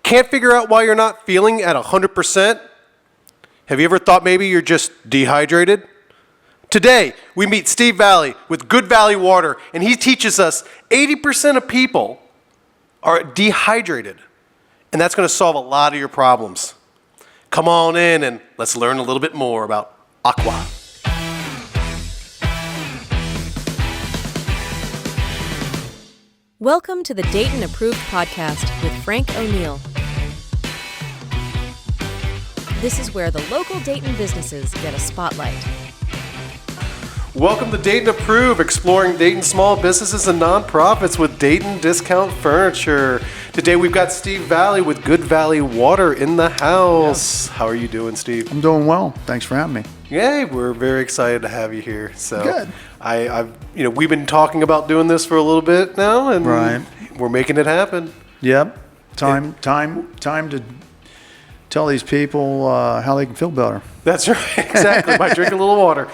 Can't figure out why you're not feeling at 100%? Have you ever thought maybe you're just dehydrated? Today, we meet Steve Valley with Good Valley Water, and he teaches us 80% of people are dehydrated, and that's going to solve a lot of your problems. Come on in and let's learn a little bit more about aqua. Welcome to the Dayton Approved Podcast with Frank O'Neill. This is where the local Dayton businesses get a spotlight. Welcome to Dayton Approved, exploring Dayton small businesses and nonprofits with Dayton Discount Furniture. Today we've got Steve Valley with Good Valley Water in the house. Yes. How are you doing, Steve? I'm doing well. Thanks for having me. Yay, we're very excited to have you here. So good. We've been talking about doing this for a little bit now, and we're making it happen. Yep. Time to tell these people how they can feel better. That's right. Exactly. By drinking a little water.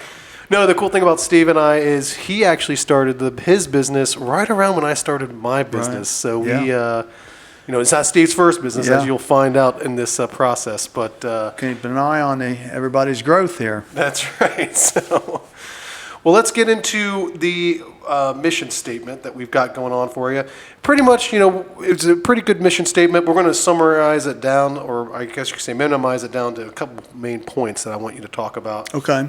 No, the cool thing about Steve and I is he actually started his business right around when I started my business. Right. So we, it's not Steve's first business, as you'll find out in this process. But keep an eye on everybody's growth here. That's right. So, well, let's get into the mission statement that we've got going on for you. Pretty much, it's a pretty good mission statement. We're going to summarize it down, or I guess you could say minimize it down to a couple main points that I want you to talk about. Okay.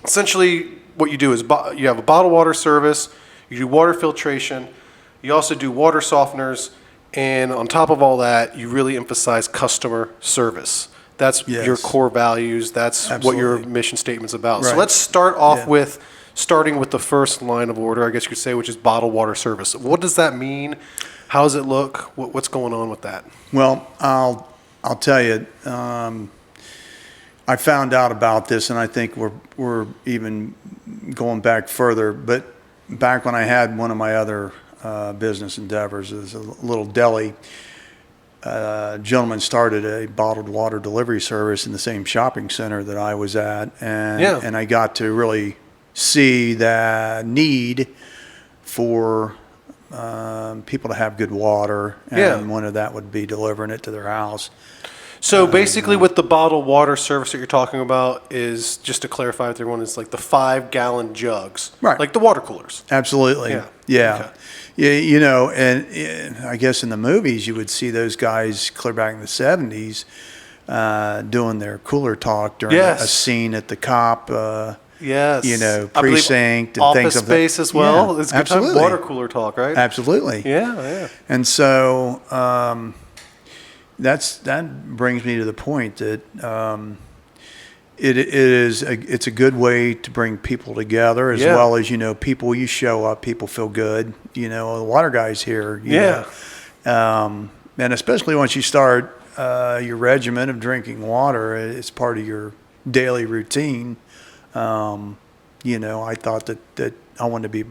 Essentially, what you do is you have a bottled water service, you do water filtration, you also do water softeners, and on top of all that, you really emphasize customer service. That's your core values. That's what your mission statement's about. Right. So let's start off with starting with the first line of order, I guess you could say, which is bottled water service. What does that mean? How does it look? What's going on with that? Well, I'll tell you. I found out about this, and I think we're even going back further. But back when I had one of my other business endeavors, is a little deli. A gentleman started a bottled water delivery service in the same shopping center that I was at, and I got to really see the need for people to have good water, and one of that would be delivering it to their house. So basically with the bottled water service that you're talking about is, just to clarify with everyone, is like the 5-gallon jugs. Right. Like the water coolers. Absolutely. Yeah. Okay. And I guess in the movies you would see those guys clear back in the 70s doing their cooler talk during a scene at the cop precinct and things like that. Office space as well. Yeah, it's good time water cooler talk, right? Absolutely. Yeah. And so that brings me to the point that it's a good way to bring people together, as well as people. You show up, people feel good. The water guys here. And especially once you start your regimen of drinking water, it's part of your daily routine. I thought that I wanted to be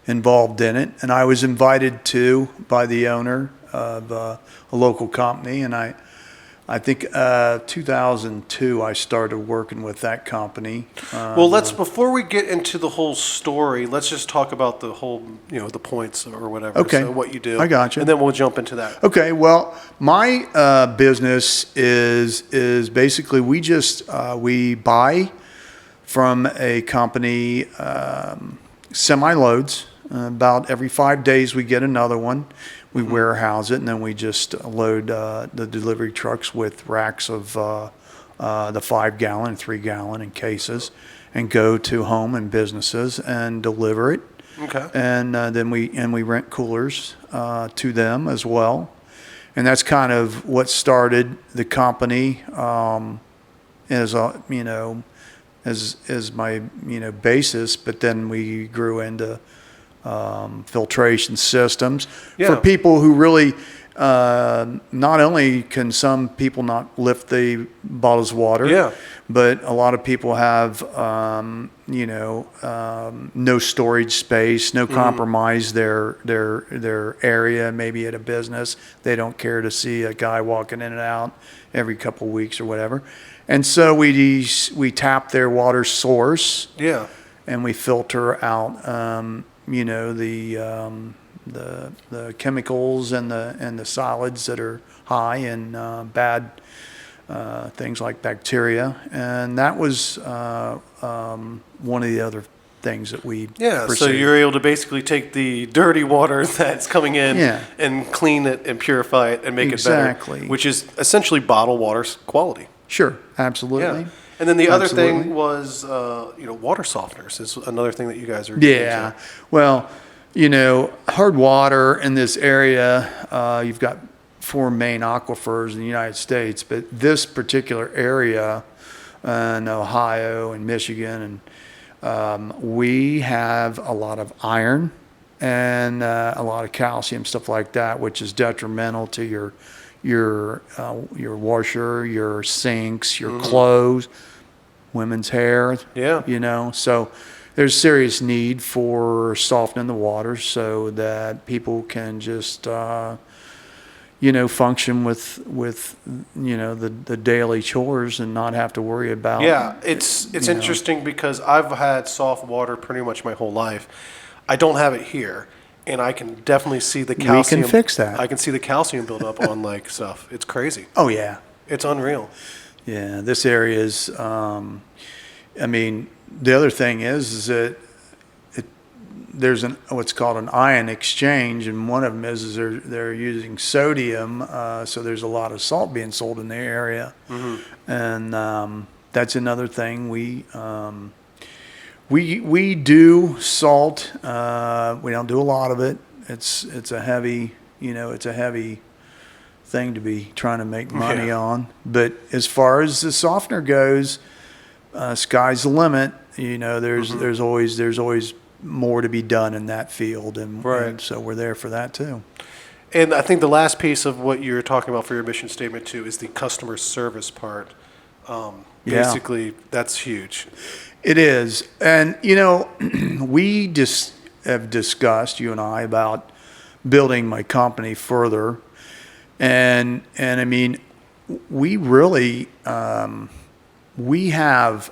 involved in it, and I was invited to by the owner of a local company, and I think 2002 I started working with that company. Well, before we get into the whole story, let's just talk about the whole, the points or whatever. Okay. So what you do. I got you. And then we'll jump into that. Okay. Well, my business is basically we buy from a company semi-loads. About every 5 days we get another one. We warehouse it, and then we just load the delivery trucks with racks of the 5-gallon and 3-gallon in cases, and go to home and businesses and deliver it. Okay. And then we rent coolers to them as well, and that's kind of what started the company as my basis. But then we grew into filtration systems for people who really not only can some people not lift the bottles of water, but a lot of people have no storage space, no compromise their area, maybe at a business. They don't care to see a guy walking in and out every couple of weeks or whatever. And so we tap their water source, and we filter out the chemicals and the solids that are high in bad things like bacteria, and that was one of the other things that we Yeah, so pursued. you're able to basically take the dirty water that's coming in Yeah. and clean it and purify it and make it Exactly. better, which is essentially bottled water's quality. Sure, absolutely. Yeah. And then the other Absolutely. thing was, water softeners is another thing that you guys are Yeah. into. Well, hard water in this area, you've got 4 main aquifers in the United States, but this particular area in Ohio and Michigan, and we have a lot of iron and a lot of calcium, stuff like that, which is detrimental to your washer, your sinks, your clothes, women's hair. Yeah. So there's serious need for softening the water so that people can just function with the daily chores and not have to worry about. Yeah, it's interesting because I've had soft water pretty much my whole life. I don't have it here, and I can definitely see the calcium. We can fix that. I can see the calcium build up on like stuff. It's crazy. Oh yeah. It's unreal. Yeah, this area is. The other thing is that there's what's called an ion exchange, and one of them is they're using sodium, so there's a lot of salt being sold in the area, and that's another thing we do salt. We don't do a lot of it. It's a heavy thing to be trying to make money on. But as far as the softener goes, sky's the limit. There's always more to be done in that field, and so we're there for that too. And I think the last piece of what you're talking about for your mission statement too is the customer service part. Basically, that's huge. It is, and we just have discussed, you and I, about building my company further, and we really. We have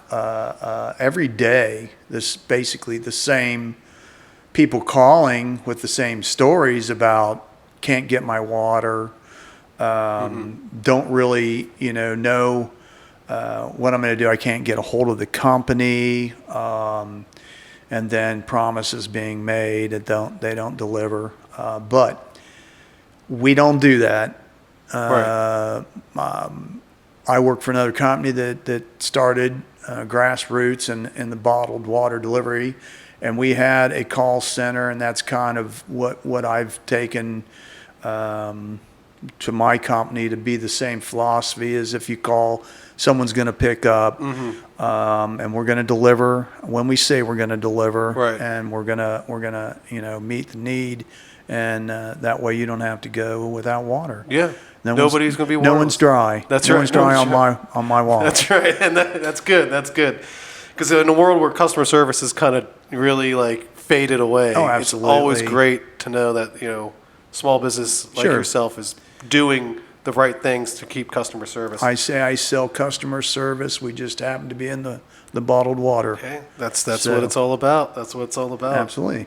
every day basically the same people calling with the same stories about can't get my water, don't really know what I'm going to do. I can't get a hold of the company, and then promises being made that they don't deliver. But we don't do that. I work for another company that started grassroots in the bottled water delivery, and we had a call center, and that's kind of what I've taken to my company to be the same philosophy. Is if you call, someone's going to pick up, and we're going to deliver when we say we're going to deliver, and we're gonna meet the need, and that way you don't have to go without water. Yeah. Nobody's going to be waterless. No one's dry. That's no right. one's dry on my wall. That's right, and that's good. That's good. Because in a world where customer service is kind of really like faded away, Oh, absolutely. It's always great to know that small business like yourself is doing the right things to keep customer service. I say I sell customer service. We just happen to be in the bottled water. Okay, that's what it's all about. That's what it's all about. Absolutely.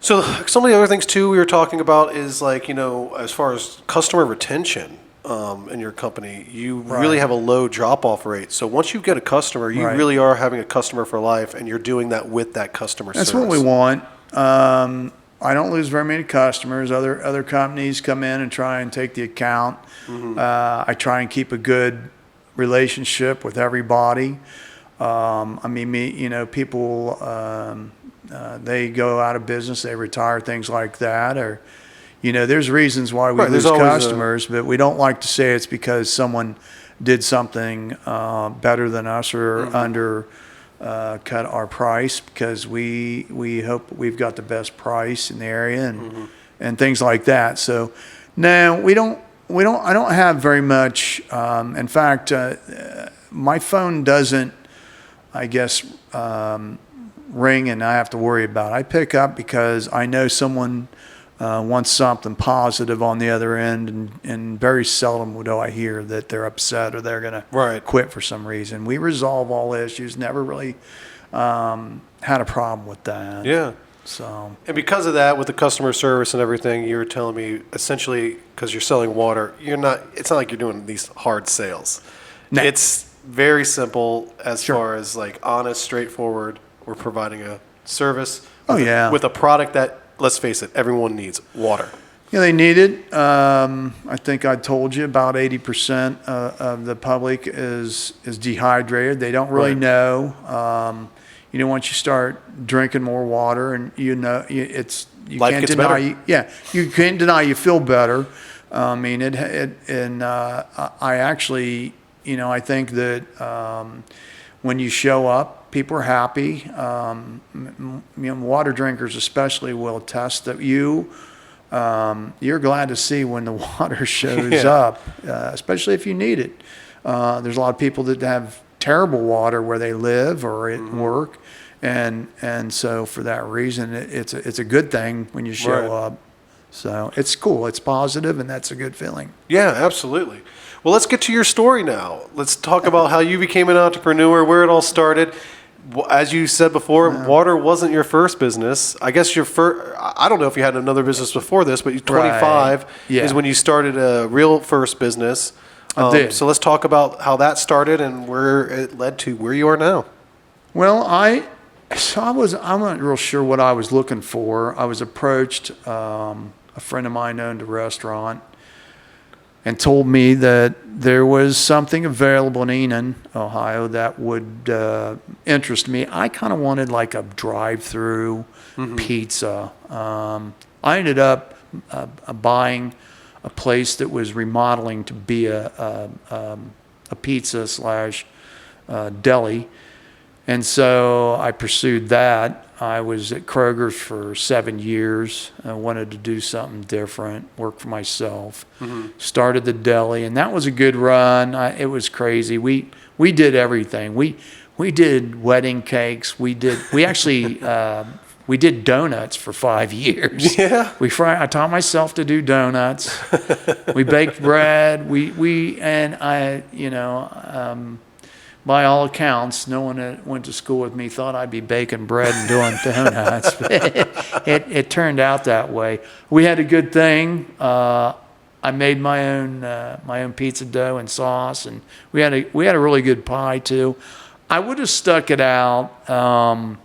So some of the other things too we were talking about is like, as far as customer retention in your company, you really have a low drop-off rate. So once you get a customer, you really are having a customer for life, and you're doing that with that customer service. That's what we want. I don't lose very many customers. Other companies come in and try and take the account. I try and keep a good relationship with everybody. People, they go out of business, they retire, things like that, or there's reasons why we lose customers, but we don't like to say it's because someone did something better than us or cut our price, because we hope we've got the best price in the area and things like that. So no, I don't have very much. In fact, my phone doesn't, I guess, ring and I have to worry about it. I pick up because I know someone wants something positive on the other end, and very seldom do I hear that they're upset or they're going to quit for some reason. We resolve all issues, never really had a problem with that. Yeah. So And because of that, with the customer service and everything, you're telling me essentially because you're selling water, it's not like you're doing these hard sales. No. It's very simple as Sure. far as like honest, straightforward. We're providing a service Oh, yeah. with a product that, let's face it, everyone needs water. yeah, they need it. I think I told you about 80% of the public is dehydrated. They don't really Right. know. Once you start drinking more water, and you Life can't gets deny. better. You can't deny you feel better. I mean, I actually, I think that when you show up, people are happy. Water drinkers especially will attest that you're glad to see when the water shows Yeah. up, especially if you need it. There's a lot of people that have terrible water where they live or at work, and so for that reason, it's a good thing when you show Right. up. So it's cool, it's positive, and that's a good feeling. Yeah, absolutely. Well, let's get to your story now. Let's talk about how you became an entrepreneur, where it all started. As you said before, water wasn't your first business. I guess your first, I don't know if you had another business before this, but 25 Yeah. is when you started a real first business. I did. So let's talk about how that started and where it led to where you are now. Well, I'm not real sure what I was looking for. I was approached, a friend of mine owned a restaurant and told me that there was something available in Enon, Ohio that would interest me. I kind of wanted like a drive-through pizza. I ended up buying a place that was remodeling to be a pizza slash deli. And so I pursued that. I was at Kroger's for 7 years. I wanted to do something different, work for myself. Started the deli, and that was a good run. It was crazy. We did everything. We did wedding cakes. We actually we did donuts for 5 years. Yeah. I taught myself to do donuts. We baked bread. By all accounts, no one that went to school with me thought I'd be baking bread and doing donuts. It turned out that way. We had a good thing. I made my own pizza dough and sauce, and we had a really good pie too. I would have stuck it out.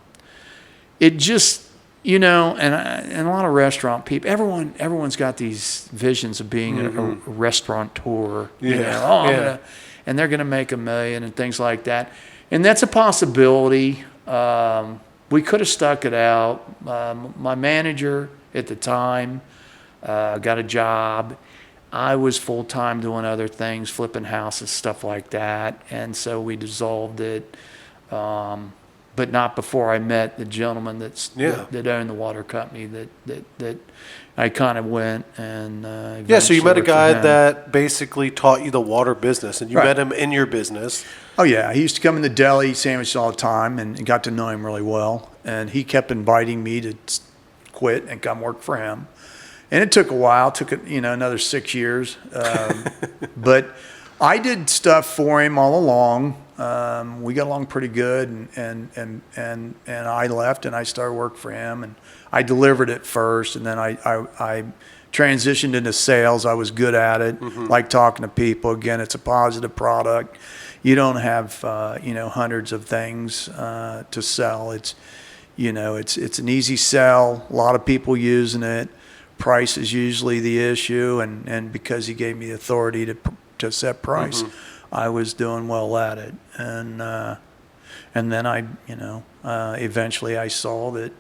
It just, and a lot of restaurant people, everyone's got these visions of being a restaurateur. Yeah. And they're going to make $1 million and things like that. And that's a possibility. We could have stuck it out. My manager at the time got a job. I was full-time doing other things, flipping houses, stuff like that. And so we dissolved it. But not before I met the gentleman that owned the water company that I kind of went and So you met a eventually guy worked for him. that basically taught you the water business, and you Right. met him in your business. Oh yeah, he used to come in the deli, eat sandwiches all the time, and got to know him really well. And he kept inviting me to quit and come work for him. And it took a while. It took another 6 years, but I did stuff for him all along. We got along pretty good, and I left and I started work for him, and I delivered it first, and then I transitioned into sales. I was good at it, like talking to people. Again, it's a positive product. You don't have hundreds of things to sell. It's it's an easy sell. A lot of people using it. Price is usually the issue, and because he gave me the authority to set price, I was doing well at it, and then I eventually I saw that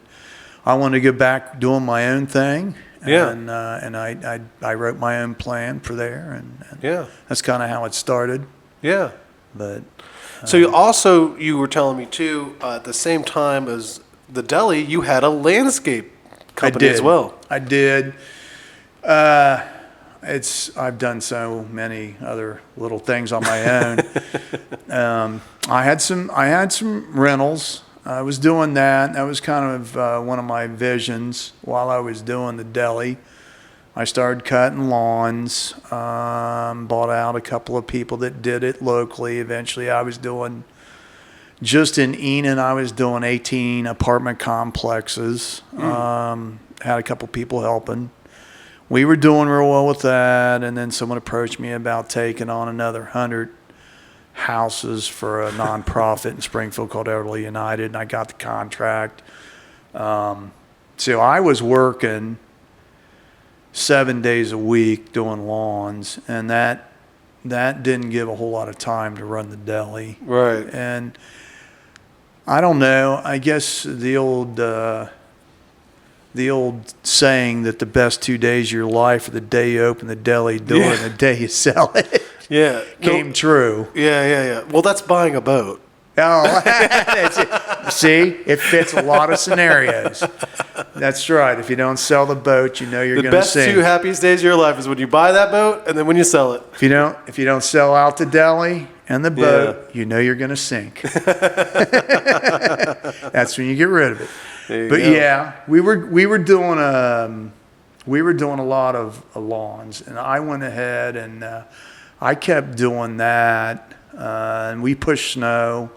I wanted to get back doing my own thing. Yeah. And I wrote my own plan for there, and Yeah. that's kind of how it started. Yeah. But So you were telling me too, at the same time as the deli, you had a landscape company as well. I did. I've done so many other little things on my own. I had some rentals. I was doing that. That was kind of one of my visions while I was doing the deli. I started cutting lawns, bought out a couple of people that did it locally. Eventually I was doing just in Enid, I was doing 18 apartment complexes. Had a couple people helping. We were doing real well with that, and then someone approached me about taking on another 100 houses for a nonprofit in Springfield called Elderly United, and I got the contract. So I was working 7 days a week doing lawns, and that didn't give a whole lot of time to run the deli. Right. And I don't know. I guess the old saying that the best 2 days of your life are the day you open the deli door and the day you sell it Yeah. came true. Yeah. Well, that's buying a boat. Oh, that's it. See, it fits a lot of scenarios. That's right. If you don't sell the boat, you know you're going to The sink. best 2 happiest days of your life is when you buy that boat and then when you sell it. If you don't sell out the deli and the boat, you know you're going to sink. That's when you get rid of it. But go. yeah, we were doing a lot of lawns, and I went ahead and I kept doing that, and we pushed snow,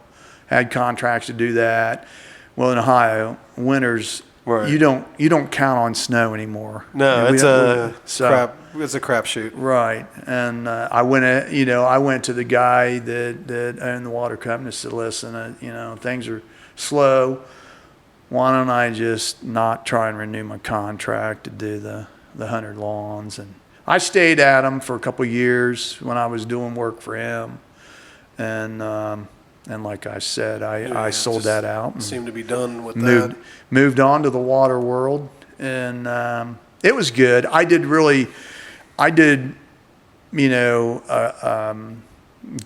had contracts to do that. Well, in Ohio, winters Right. you don't count on snow anymore. No, We it's don't- crap. It's a crapshoot. Right, and I went to the guy that owned the water company and said, "Listen, things are slow. Why don't I just not try and renew my contract to do the 100 lawns?" And I stayed at him for a couple of years when I was doing work for him, and like I said, I sold that out. And Seemed to be done with that. moved on to the water world, and it was good. I did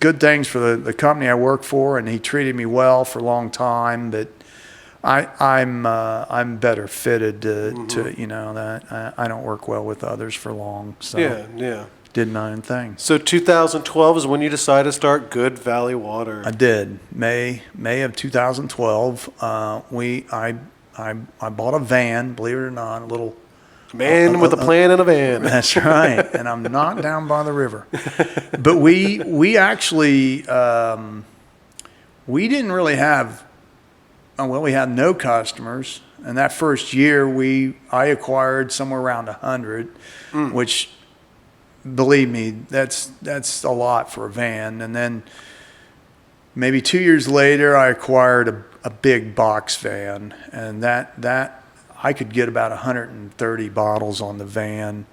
good things for the company I work for, and he treated me well for a long time. But I'm better fitted to that. I don't work well with others for long, so Yeah. did my own thing. So 2012 is when you decided to start Good Valley Water. I did. May of 2012. I bought a van, believe it or not, a little. Man with a plan and a van. That's right, and I'm not down by the river. But we actually we didn't really have. We had no customers, and that first year I acquired somewhere around 100, which, believe me, that's a lot for a van. And then maybe 2 years later, I acquired a big box van, and that I could get about 130 bottles on the van.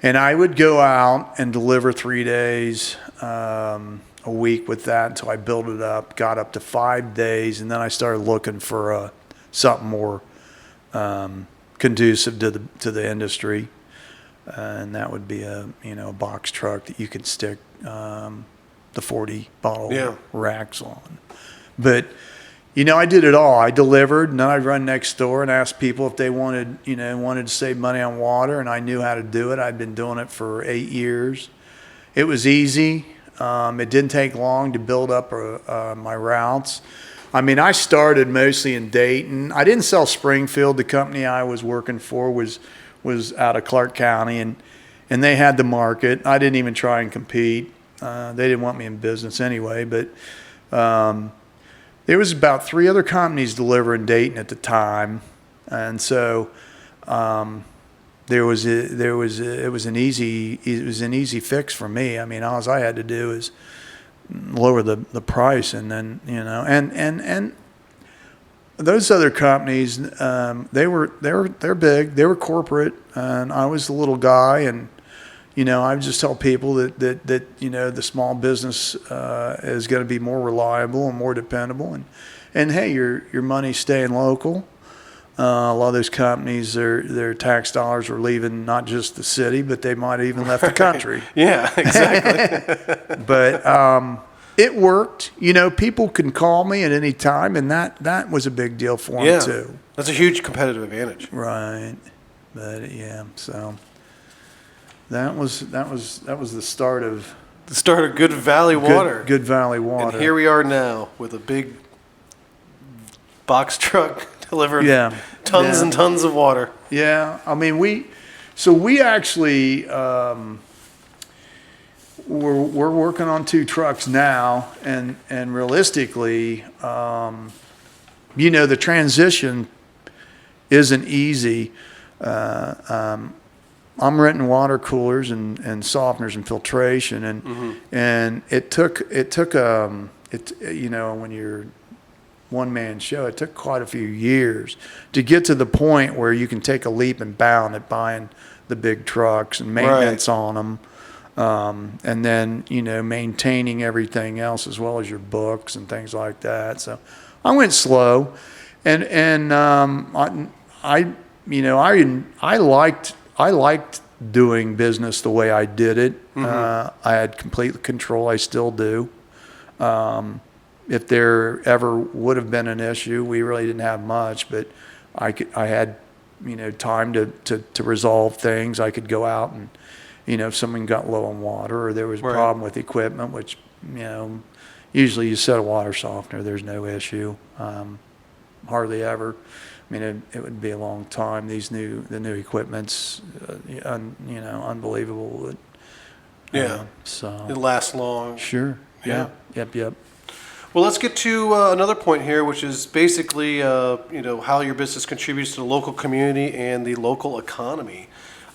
And I would go out and deliver 3 days a week with that until I built it up, got up to 5 days, and then I started looking for something more conducive to the industry, and that would be a box truck that you could stick the 40 bottle racks on. But I did it all. I delivered, and then I'd run next door and ask people if they wanted to save money on water, and I knew how to do it. I'd been doing it for 8 years. It was easy. It didn't take long to build up my routes. I mean, I started mostly in Dayton. I didn't sell Springfield. The company I was working for was out of Clark County, and they had the market. I didn't even try and compete. They didn't want me in business anyway, but there was about 3 other companies delivering Dayton at the time, and so it was an easy fix for me. I mean, all I had to do is lower the price, and then and those other companies, they're big, they were corporate, and I was the little guy, and I would just tell people that the small business is going to be more reliable and more dependable, and hey, your money's staying local. A lot of those companies, their tax dollars are leaving not just the city, but they might have even left the country. Yeah, exactly. But it worked. People can call me at any time, and that was a big deal for them too. That's a huge competitive advantage. Right. But so that was the start of Good Valley Water. Good Valley Water. And here we are now with a big box truck delivering tons and tons of water. Yeah, I mean we actually we're working on 2 trucks now, and realistically, the transition isn't easy. I'm renting water coolers and softeners and filtration, and it took when you're one-man show, it took quite a few years to get to the point where you can take a leap and bound at buying the big trucks and maintenance on them. And then, maintaining everything else as well as your books and things like that. So I went slow, and I liked doing business the way I did it. I had complete control. I still do. If there ever would have been an issue, we really didn't have much, but I had, time to resolve things. I could go out and, if someone got low on water or there was a problem with equipment, which, usually you set a water softener, there's no issue. Hardly ever. I mean, it would be a long time. The new equipment's, unbelievable. So it lasts long. Sure. Yeah. Yep. Well, let's get to another point here, which is basically, how your business contributes to the local community and the local economy.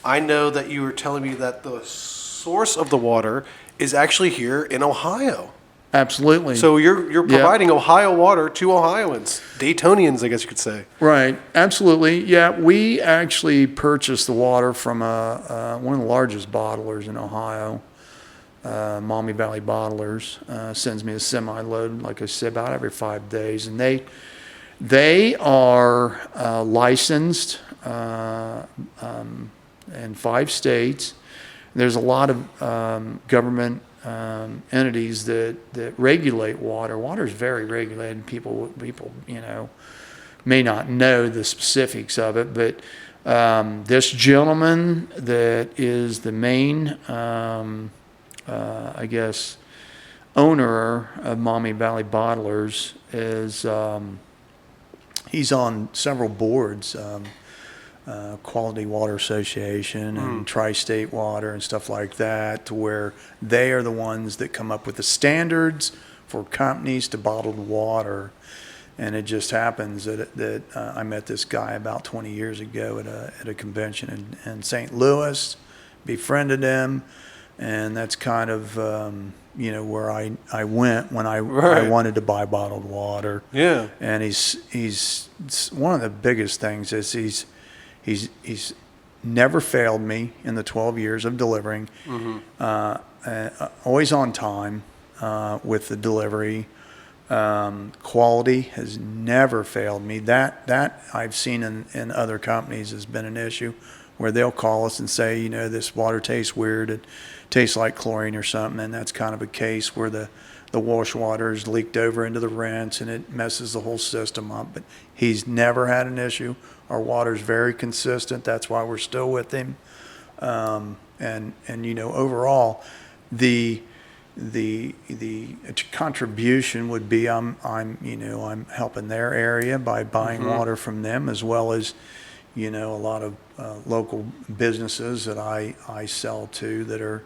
I know that you were telling me that the source of the water is actually here in Ohio. Absolutely. So you're providing Ohio water to Ohioans, Daytonians, I guess you could say. Right. Absolutely. Yeah. We actually purchased the water from one of the largest bottlers in Ohio. Maumee Valley Bottlers sends me a semi-load, like I said, about every 5 days, and they are licensed in 5 states. There's a lot of government entities that regulate water. Water is very regulated. People may not know the specifics of it, but this gentleman that is the main owner of Maumee Valley Bottlers is he's on several boards, Quality Water Association and Tri-State Water and stuff like that, to where they are the ones that come up with the standards for companies to bottled water. And it just happens that I met this guy about 20 years ago at a convention in St. Louis, befriended him. And that's kind of, where I went when I wanted to buy bottled water. Yeah. And he's one of the biggest things is he's never failed me in the 12 years of delivering. Always on time with the delivery. Quality has never failed me. That I've seen in other companies has been an issue, where they'll call us and say, this water tastes weird. It tastes like chlorine or something. And that's kind of a case where the wash water is leaked over into the rinse and it messes the whole system up. But he's never had an issue. Our water's very consistent. That's why we're still with him. And overall, the contribution would be I'm helping their area by buying water from them, as well as a lot of local businesses that I sell to that are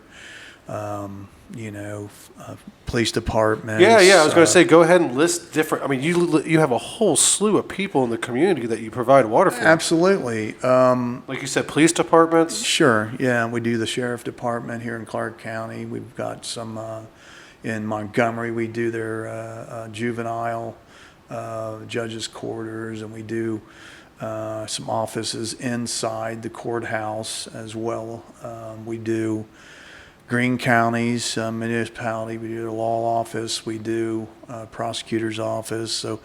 police departments. Yeah. I was going to say, go ahead and list different. I mean, you have a whole slew of people in the community that you provide water for. Absolutely. Like you said, police departments. Sure. Yeah, we do the sheriff department here in Clark County. We've got some in Montgomery. We do their juvenile judges' quarters, and we do some offices inside the courthouse as well. We do Greene County's municipality. We do the law office. We do prosecutor's office. So,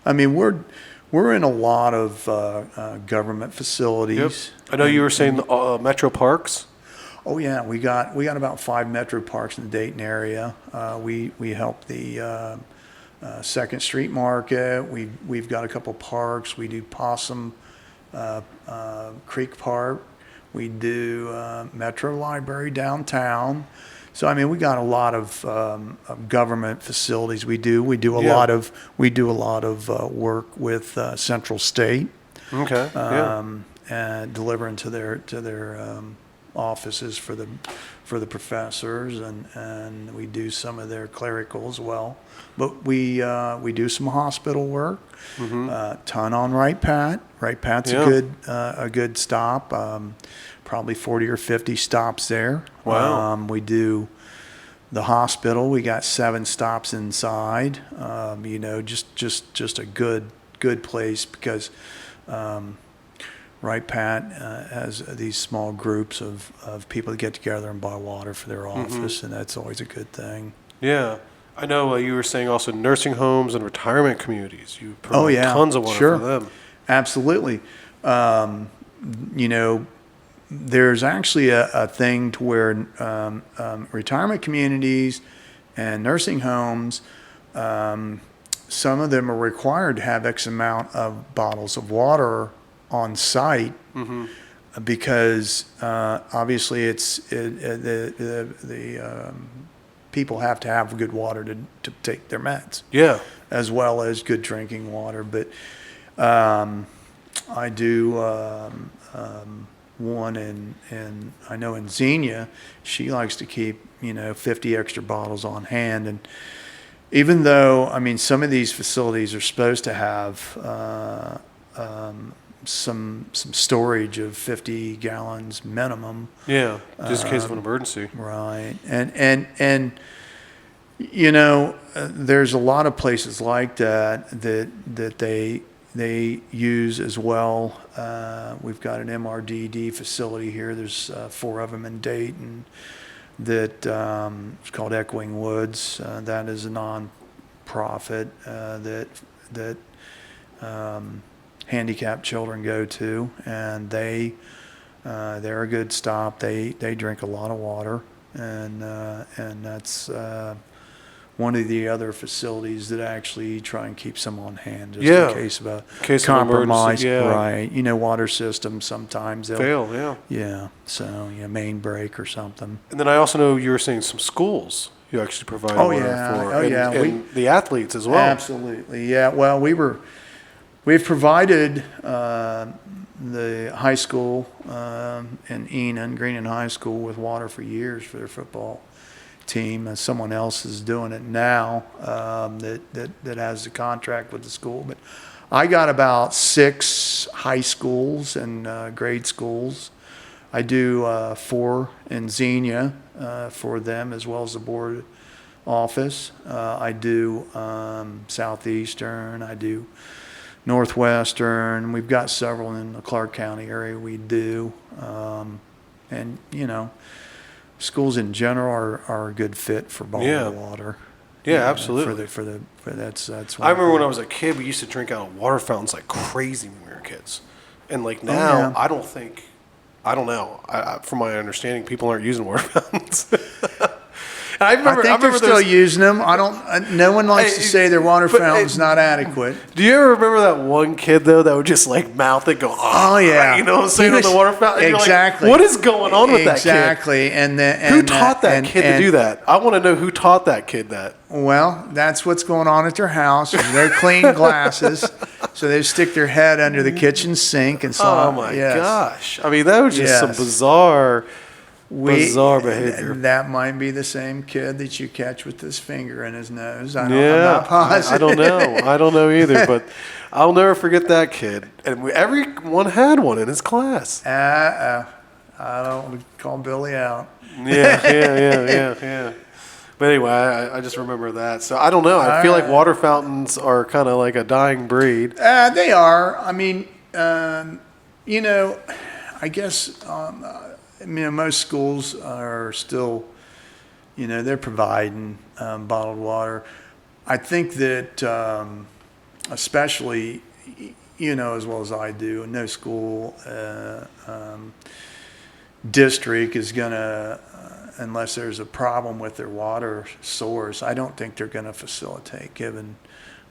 I mean, we're in a lot of government facilities. Yep. I know you were saying metro parks. Oh yeah, we got about 5 metro parks in the Dayton area. We help the 2nd Street Market. We've got a couple parks. We do Possum Creek Park. We do Metro Library downtown. So I mean, we got a lot of government facilities. We do a lot of work with Central State. Okay. And delivering to their offices for for the professors, and we do some of their clerical as well. But we do some hospital work, ton on Right Pat. Right Pat's a good stop, probably 40 or 50 stops there. Wow. We do the hospital. We got 7 stops inside. Just a good place because Right Pat has these small groups of people that get together and buy water for their office, and that's always a good thing. Yeah. I know you were saying also nursing homes and retirement communities. You provide tons of water for them. Absolutely. There's actually a thing to where retirement communities and nursing homes, some of them are required to have X amount of bottles of on site because obviously the people have to have good water to take their meds. Yeah. As well as good drinking water. But I do one in I know in Xenia, she likes to keep 50 extra bottles on hand. And even though, I mean, some of these facilities are supposed to have some storage of 50 gallons minimum. Yeah, just in case of an emergency. Right. And there's a lot of places like that they use as well. We've got an MRDD facility here. There's 4 of them in Dayton that it's called Echoing Woods. That is a non-profit that handicapped children go to, and they're a good stop. They drink a lot of water, and that's one of the other facilities that actually try and keep some on hand just in case of a compromise. Right. Water systems sometimes they'll fail. Yeah. Yeah. So main break or something. And then I also know you were saying some schools you actually provide water for. And the athletes as well. Absolutely. Yeah. Well, we've provided the high school in Enon, Greenon High School, with water for years for their football team. And someone else is doing it now that has the contract with the school. But I got about 6 high schools and grade schools. I do 4 in Xenia for them as well as the board office. I do Southeastern. I do Northwestern. We've got several in the Clark County area we do. And, schools in general are a good fit for bottled water. Yeah, absolutely. That's I remember when I was a kid, we used to drink out of water fountains like crazy when we were kids. And like now, I don't know. From my understanding, people aren't using water fountains. I think they're still using them. No one likes to say their water fountain's not adequate. Do you ever remember that one kid though that would just like mouth it, go, oh yeah, saying on the water fountain? Exactly. Like, what is going on with that kid? Exactly. Who taught that kid to do that? I want to know who taught that kid that. Well, that's what's going on at their house. They're clean glasses, so they stick their head under the kitchen sink and so. Oh my gosh! I mean, that was just some bizarre behavior. That might be the same kid that you catch with his finger in his nose. I'm not positive. I don't know. I don't know either, but I'll never forget that kid. And everyone had one in his class. I don't call Billy out. Yeah. But anyway, I just remember that. So I don't know. I feel like water fountains are kind of like a dying breed. They are. I mean, I guess... most schools are still, they're providing bottled water. I think that especially, as well as I do, no school district is going to, unless there's a problem with their water source, I don't think they're going to facilitate giving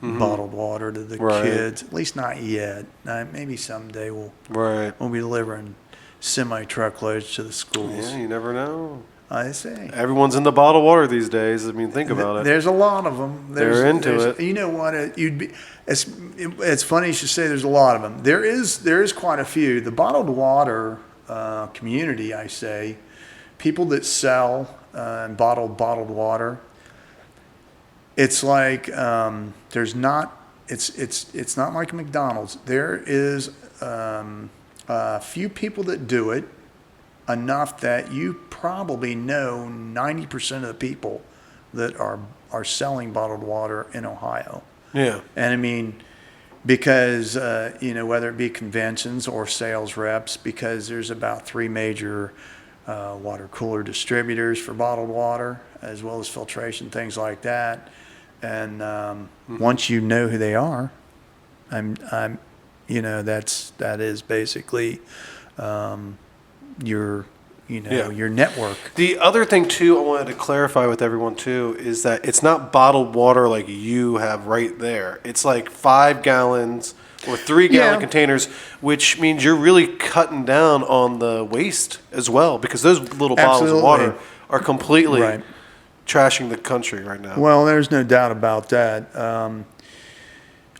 bottled water to the kids, at least not yet. Maybe someday we'll be delivering semi-truckloads to the schools. Yeah, you never know. I say. Everyone's into bottled water these days. I mean, think about it. There's a lot of them. They're into it. You know what? It's funny you should say there's a lot of them. There is quite a few. The bottled water community, I say, people that sell bottled water, it's like there's not. It's not like McDonald's. There is a few people that do it enough that you probably know 90% of the people that are selling bottled water in Ohio. Yeah. And I mean, because, whether it be conventions or sales reps, because there's about 3 major water cooler distributors for bottled water, as well as filtration, things like that. And once you know who they are, that is basically your network. The other thing too, I wanted to clarify with everyone too, is that it's not bottled water like you have right there. It's like 5 gallons or 3-gallon containers, which means you're really cutting down on the waste as well, because those little bottles of water are completely trashing the country right now. Well, there's no doubt about that.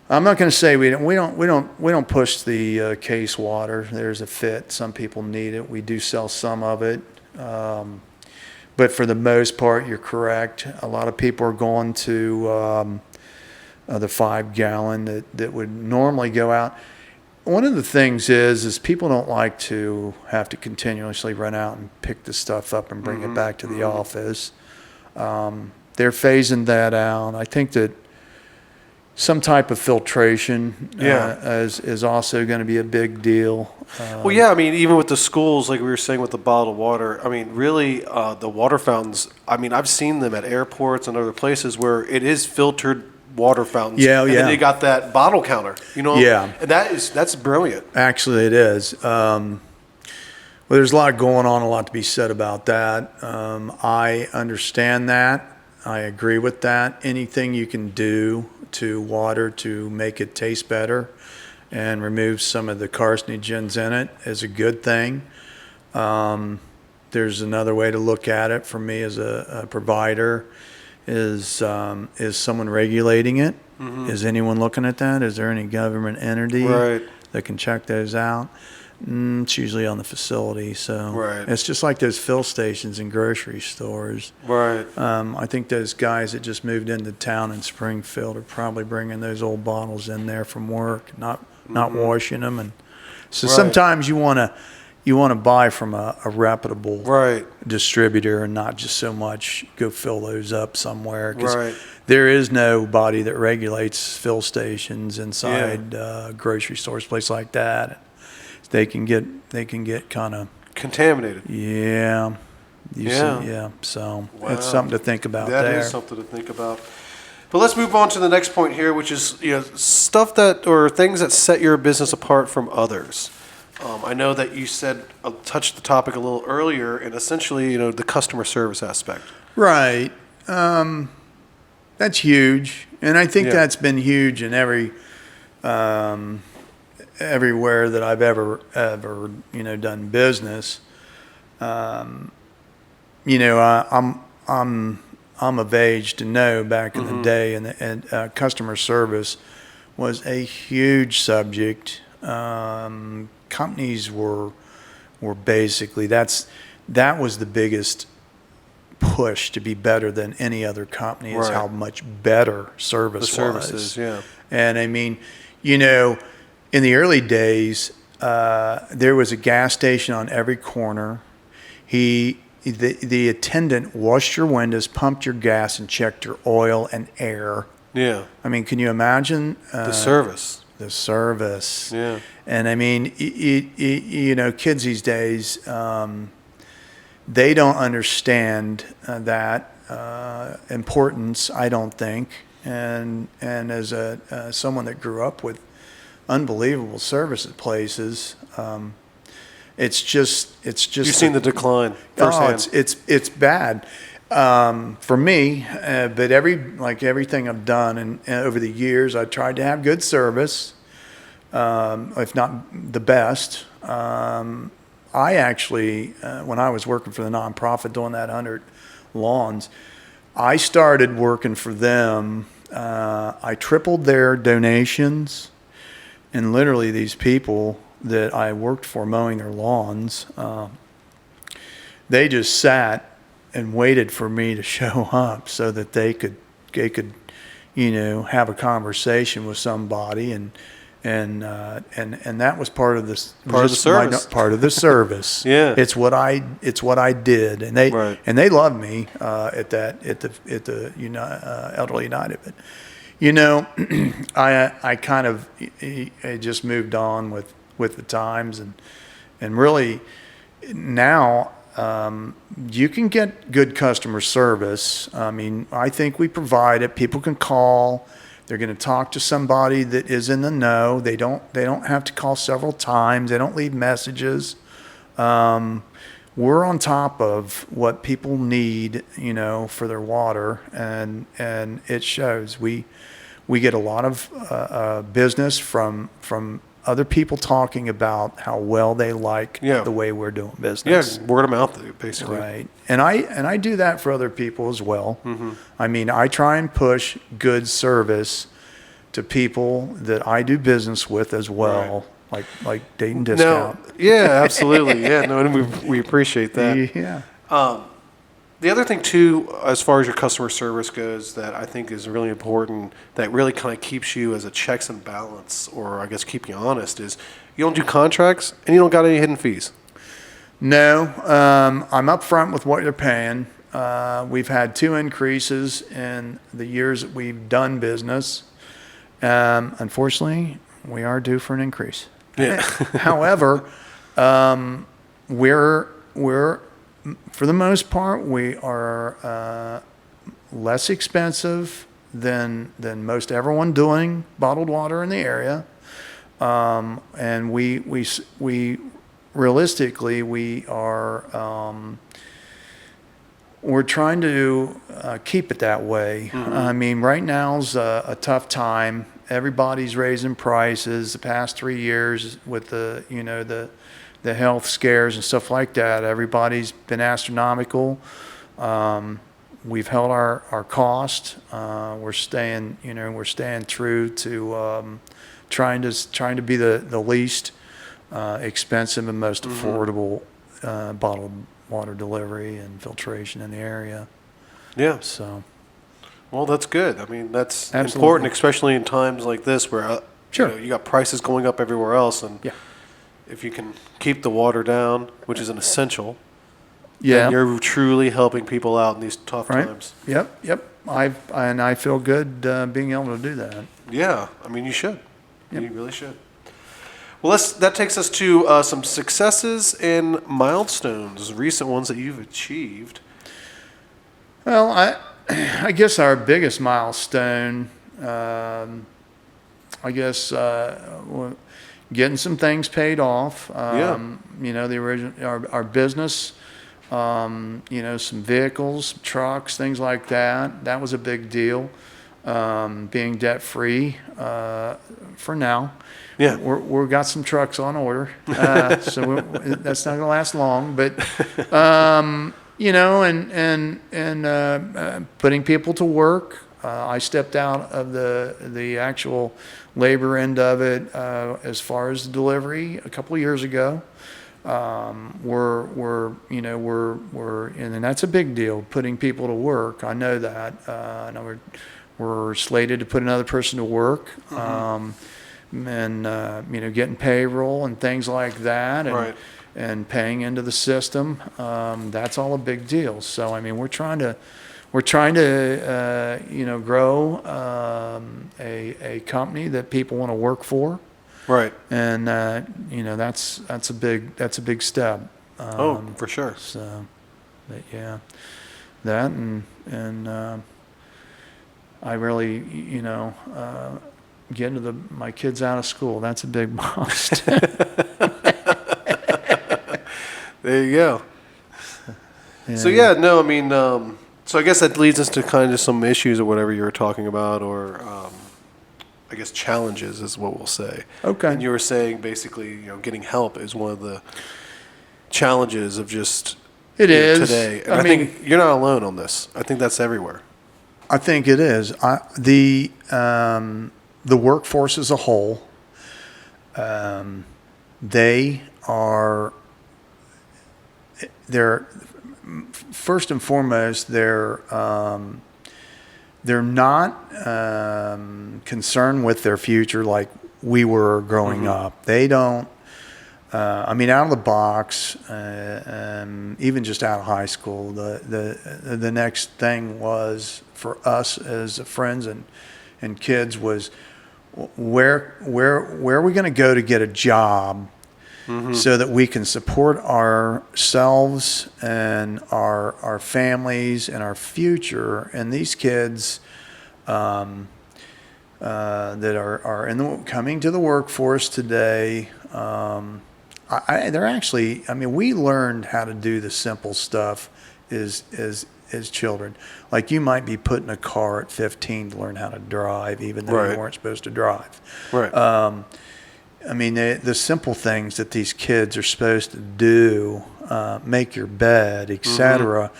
I'm not going to say we don't push the case water. There's a fit. Some people need it. We do sell some of it, but for the most part, you're correct. A lot of people are going to the 5-gallon that would normally go out. One of the things is people don't like to have to continuously run out and pick the stuff up and bring it back to the office. They're phasing that out. I think that some type of filtration is also going to be a big deal. Well, yeah, I mean, even with the schools, like we were saying with the bottled water, I mean, really, the water fountains, I mean, I've seen them at airports and other places where it is filtered water fountains. Yeah, and then they got that bottle counter, Yeah. And that's brilliant. Actually, it is. Well, there's a lot going on, a lot to be said about that. I understand that. I agree with that. Anything you can do to water to make it taste better and remove some of the carcinogens in it is a good thing. There's another way to look at it for me as a provider is someone regulating it? Is anyone looking at that? Is there any government entity that can check those out? It's usually on the facility, so it's just like those fill stations in grocery stores. I think those guys that just moved into town in Springfield are probably bringing those old bottles in there from work, not washing them, and so sometimes you want to buy from a reputable distributor and not just so much go fill those up somewhere, because there is nobody that regulates fill stations inside grocery stores, place like that. They can get kind of contaminated. So it's something to think about. That is something to think about. But let's move on to the next point here, which is stuff or things that set your business apart from others. I know that you said touched the topic a little earlier, and essentially the customer service aspect. Right. That's huge, and I think that's been huge in everywhere that I've ever done business. I'm of age to know back in the day, and customer service was a huge subject. Companies were basically that was the biggest push to be better than any other company, is how much better service was. Services, and I mean, in the early days, there was a gas station on every corner. The attendant washed your windows, pumped your gas, and checked your oil and air. Yeah. I mean, can you imagine the service? The service. Yeah. And I mean, kids these days, they don't understand that importance, I don't think. And as someone that grew up with unbelievable service at places, it's just. You've seen the decline firsthand. It's bad for me. But everything I've done and over the years, I tried to have good service, if not the best. I actually, when I was working for the nonprofit doing that 100 lawns, I started working for them. I tripled their donations. And literally these people that I worked for mowing their lawns, they just sat and waited for me to show up so that they could, have a conversation with somebody, and that was part of this, Part of the service. part of the service. Yeah. It's what I did, and they loved me at the Elderly United. But I kind of I just moved on with the times, and really now you can get good customer service. I mean, I think we provide it. People can call. They're going to talk to somebody that is in the know. They don't have to call several times. They don't leave messages. We're on top of what people need, for their water, and it shows. We get a lot of business from other people talking about how well they like the way we're doing business. Yeah, word of mouth, basically. Right. And I do that for other people as well. Mm-hmm. I mean, I try and push good service to people that I do business with as well, like Dayton Discount. No, yeah, absolutely. Yeah, no, and we appreciate that. Yeah. The other thing too, as far as your customer service goes, that I think is really important, that really kind of keeps you as a checks and balance, or I guess keep you honest, is you don't do contracts and you don't got any hidden fees. No, I'm upfront with what you're paying. We've had 2 increases in the years that we've done business. Unfortunately, we are due for an increase. Yeah. However, we're for the most part, we are less expensive than most everyone doing bottled water in the area, and we realistically we are we're trying to keep it that way. Mm-hmm. I mean, right now's a tough time. Everybody's raising prices. The past 3 years with the health scares and stuff like that, everybody's been astronomical. We've held our cost. We're staying true to trying to be the least expensive and most affordable bottled water delivery and filtration in the area. Yeah. So, Well, that's good. I mean, that's Absolutely. important, especially in times like this where Sure. you got prices going up everywhere else, and if you can keep the water down, which is an essential, then you're truly helping people out in these tough times. Yep. I feel good being able to do that. Yeah, I mean, you should. You really should. Well, that takes us to some successes and milestones, recent ones that you've achieved. Well, I guess our biggest milestone, getting some things paid off. The original our business, some vehicles, trucks, things like that. That was a big deal. Being debt free for now. Yeah, we've got some trucks on order, so that's not going to last long. But putting people to work. I stepped out of the actual labor end of it as far as the delivery a couple of years ago. And that's a big deal, putting people to work. I know that. I know we're slated to put another person to work, getting payroll and things like that, and paying into the system. That's all a big deal. So I mean, we're trying to grow a company that people want to work for. right. And that's a big step. For sure. So, but yeah, that and I really getting my kids out of school. That's a big milestone. There you go. Yeah. So I mean, so I guess that leads us to kind of some issues or whatever you were talking about, or I guess challenges is what we'll say. Okay. And you were saying basically, getting help is one of the challenges of just It is today. And I think you're not alone on this. I think that's everywhere. I think it is. The workforce as a whole, first and foremost, they're not concerned with their future like we were growing up. They don't. I mean, out of the box, even just out of high school, the next thing was for us as friends and kids was where are we going to go to get a job so that we can support ourselves and our families and our future. And these kids that are coming to the workforce today, they're actually, I mean, we learned how to do the simple stuff as children. Like you might be put in a car at 15 to learn how to drive, even though you weren't supposed to drive. Right. I mean, the simple things that these kids are supposed to do, make your bed, etc.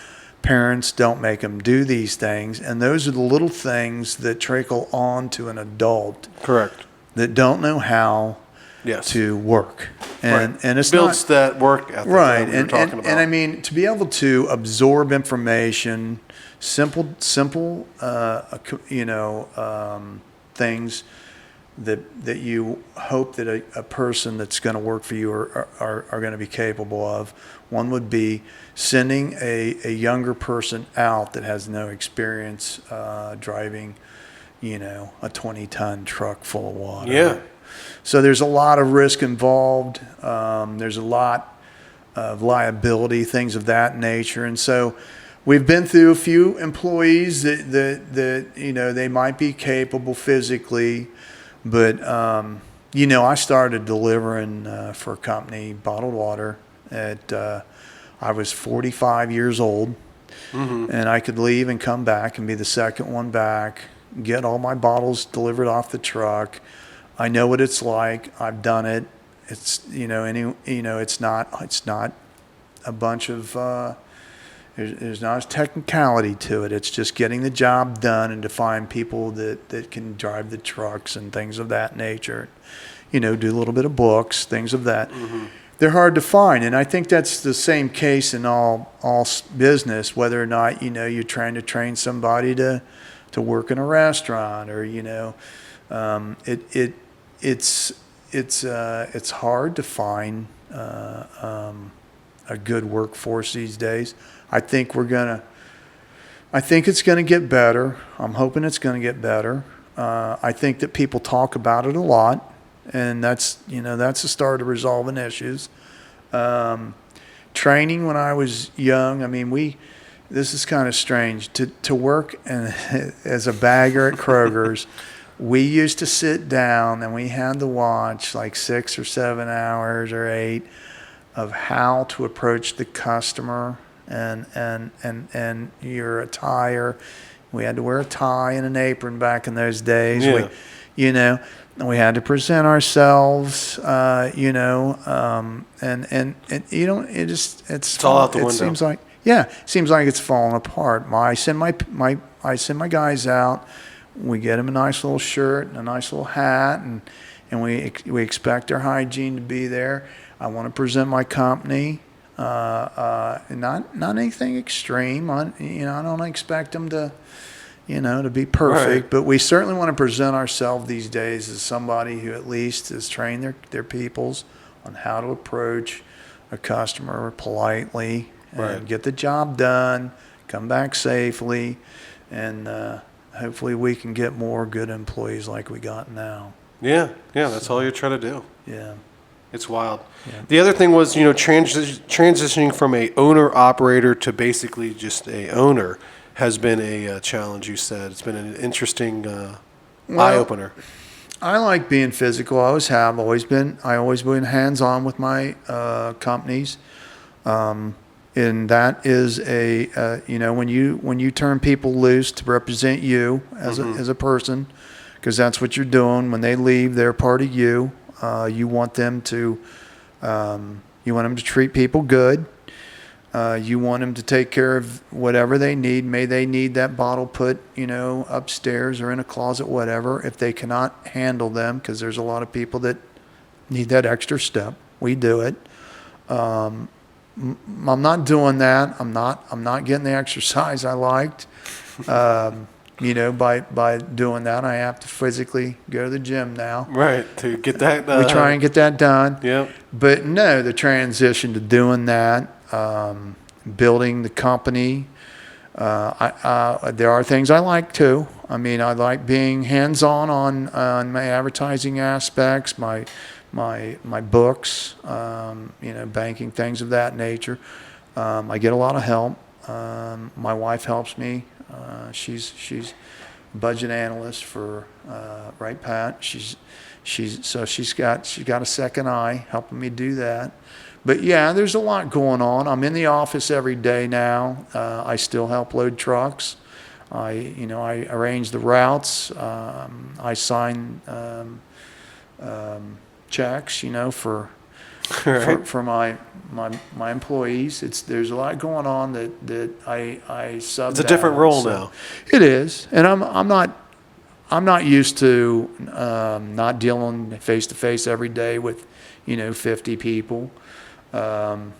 Parents don't make them do these things. And those are the little things that trickle on to an adult. Correct. That don't know how to work. And it's builds that work ethic that we were talking about. And I mean, to be able to absorb information, simple things that you hope that a person that's going to work for you are going to be capable of. One would be sending a younger person out that has no experience driving, a 20-ton truck full of water. Yeah. So there's a lot of risk involved. There's a lot of liability, things of that nature. And so we've been through a few employees that they might be capable physically, but, I started delivering for a company bottled water I was 45 years old, and I could leave and come back and be the second one back, get all my bottles delivered off the truck. I know what it's like. I've done it. It's it's not a bunch of there's not a technicality to it. It's just getting the job done and to find people that can drive the trucks and things of that nature. Do a little bit of books, things of that. They're hard to find, and I think that's the same case in all business. Whether or not you're trying to train somebody to work in a restaurant, or it's hard to find a good workforce these days. I think it's gonna get better. I'm hoping it's gonna get better. I think that people talk about it a lot, and that's the start of resolving issues. Training when I was young, I mean, this is kind of strange to work as a bagger at Kroger's. We used to sit down and we had to watch like 6 or 7 hours or 8 of how to approach the customer and your attire. We had to wear a tie and an apron back in those days. Yeah. We had to present ourselves, it's all out the window. It seems like it's falling apart. I send my guys out. We get them a nice little shirt and a nice little hat, and we expect their hygiene to be there. I want to present my company, not anything extreme. I don't expect them to be perfect, but we certainly want to present ourselves these days as somebody who at least has trained their peoples on how to approach a customer politely and get the job done, come back safely, and hopefully we can get more good employees like we got now. Yeah, that's all you're trying to do. Yeah. It's wild. Yeah. The other thing was, transitioning from a owner-operator to basically just a owner has been a challenge, you said. It's been an interesting eye-opener. I like being physical. I always have. I always been hands-on with my companies. And that is when you turn people loose to represent you as a person, because that's what you're doing. When they leave, they're part of you. You want them to treat people good. You want them to take care of whatever they need. May they need that bottle put, upstairs or in a closet, whatever. If they cannot handle them, because there's a lot of people that need that extra step, we do it. I'm not doing that. I'm not getting the exercise I liked. By doing that, I have to physically go to the gym now. Right, to get that. We try and get that done. Yep. But no, the transition to doing that, building the company, there are things I like too. I mean, I like being hands-on on my advertising aspects, my books, banking, things of that nature. I get a lot of help. My wife helps me. She's budget analyst for Right Pat. She's got a second eye helping me do that. But yeah, there's a lot going on. I'm in the office every day now. I still help load trucks. I arrange the routes. I sign checks, for Right. for my employees. There's a lot going on that I sub. It's a different role so now. It is, and I'm not used to not dealing face to face every day with 50 people. So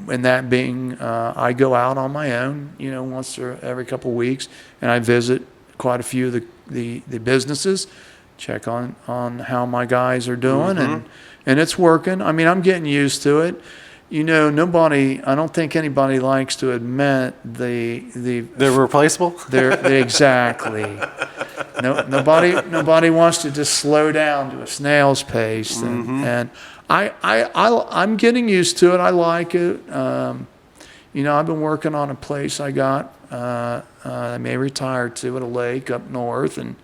that being, I go out on my own, once or every couple of weeks, and I visit quite a few of the businesses, check on how my guys are doing, and it's working. I mean, I'm getting used to it. I don't think anybody likes to admit They're replaceable? Exactly. Nobody wants to just slow down to a snail's pace, and I'm getting used to it. I like it. I've been working on a place I got. I may retire to at a lake up north, and